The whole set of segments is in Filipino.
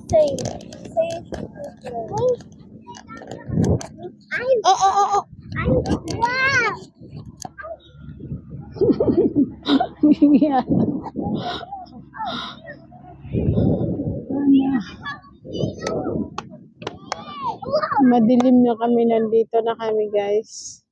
Say. Oh. Wow. Yeah. Madilim na kami, nandito na kami guys.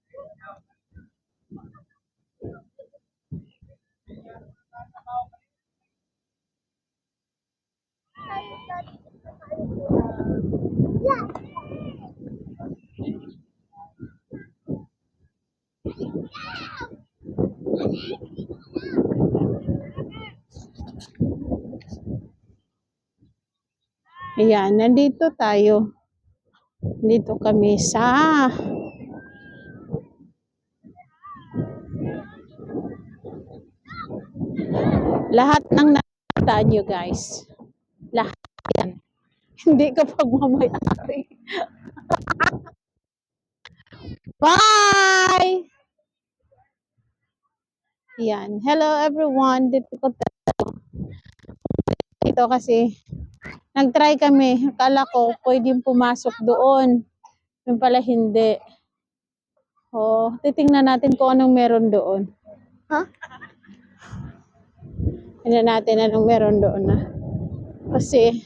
Ayan, nandito tayo. Dito kami sa lahat ng nakita nyo guys. Lahat yan. Hindi ka pagmamayari. Bye! Yan. Hello everyone. Dito kasi nag-try kami. Akala ko pwedeng pumasok doon. Yung pala hindi. Oh, titingnan natin kung anong meron doon. Huh? Tingnan natin anong meron doon na. Kasi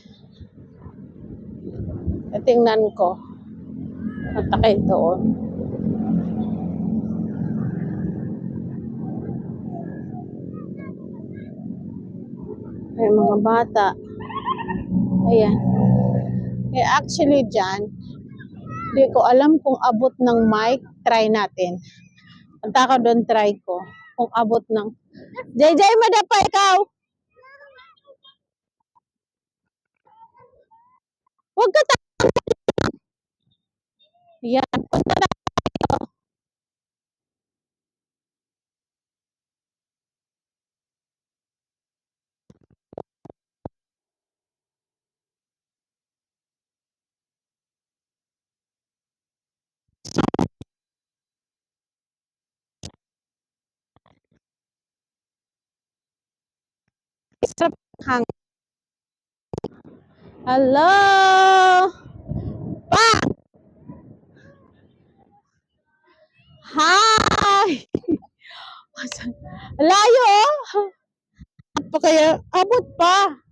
tingnan ko. Natakay doon. Ay, mga bata. Ayan. Eh, actually dyan, hindi ko alam kung abot ng mic. Try natin. Punta ka doon, try ko. Kung abot ng... JJ, madapa ikaw! Huwag ka Yan. Punta na. Sa hang. Hello! Pa! Hi! Layo! Pa kaya abot pa.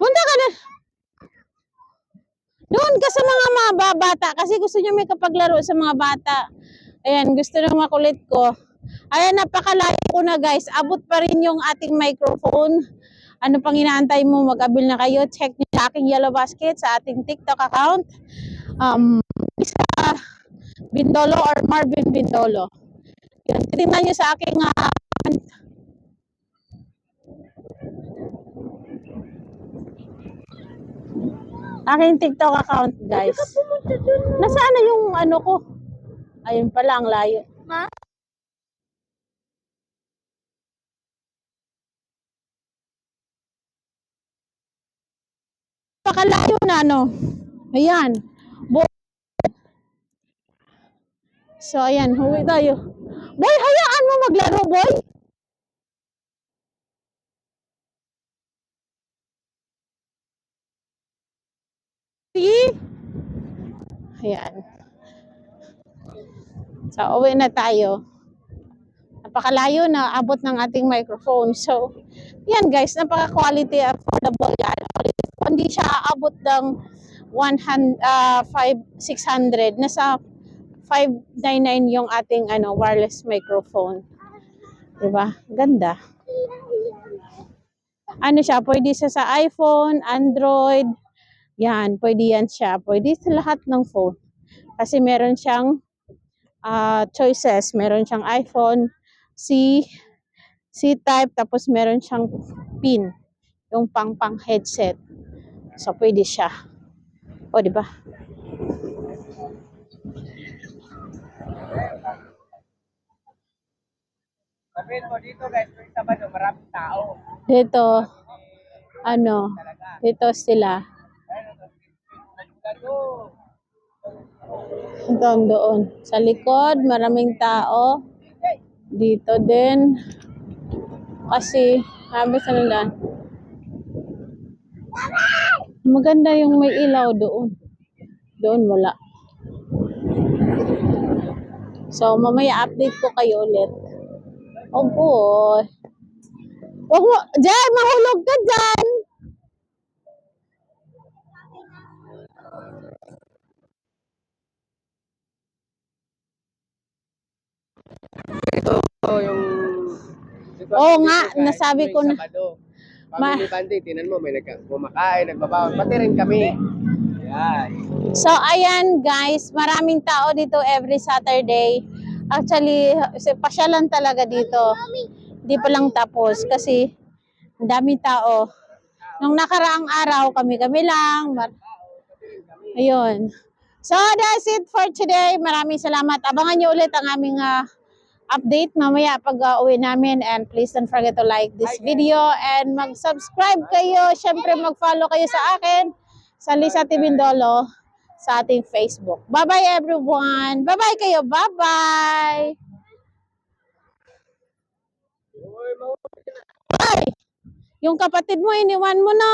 Punta ka na. Doon ka sa mga bata kasi gusto niyo may kapaglaro sa mga bata. Ayan, gusto ng makulit ko. Ayan, napakalayo ko na guys. Abot pa rin yung ating microphone. Ano pang inaantay mo? Mag-abil na kayo. Check nyo sa aking Yellow Basket sa ating TikTok account. Sa Bindolo or Marvin Bindolo. Yan, titingnan nyo sa aking TikTok account guys. Nasaan na yung ano ko? Ayun pala, ang layo. Ma? Pakalayo na no. Ayan. So ayan, huwi tayo. Boy, hayaan mo maglaro, boy. See? Ayan. So uwi na tayo. Napakalayo na abot ng ating microphone. So, yan guys, napaka-quality, affordable yan. Hindi siya aabot ng 600. Nasa 599 yung ating wireless microphone. Diba? Ganda. Ano siya? Pwede siya sa iPhone, Android. Yan, pwede yan siya. Pwede sa lahat ng phone. Kasi meron siyang choices. Meron siyang iPhone, C-type, tapos meron siyang pin, yung pang headset. So, pwede siya. O, di ba? Sabihin mo dito guys, yung Sabado, maraming tao. Dito, dito sila. Ito doon. Sa likod, maraming tao. Dito din. Kasi, sabi sa nila, maganda yung may ilaw doon. Doon wala. So, mamaya update ko kayo ulit. Oh boy. Wag mo, Jay, mahulog ka dyan. Ito yung... Oo nga, nasabi ko na. Family bonding, tinan mo, may kumakain, nagbabawan, pati rin kami. Yan. So, ayan guys, maraming tao dito every Saturday. Actually, pasyalan talaga dito. Hindi pa lang tapos kasi ang daming tao. Nung nakaraang araw, kami-kami lang. Ayun. So, that's it for today. Maraming salamat. Abangan nyo ulit ang aming update mamaya pag uwi namin. And please don't forget to like this video and mag-subscribe kayo. Siyempre, mag-follow kayo sa akin sa Lisa Tibindolo sa ating Facebook. Bye-bye everyone. Bye-bye kayo. Bye-bye. Ay, yung kapatid mo, iniwan mo na.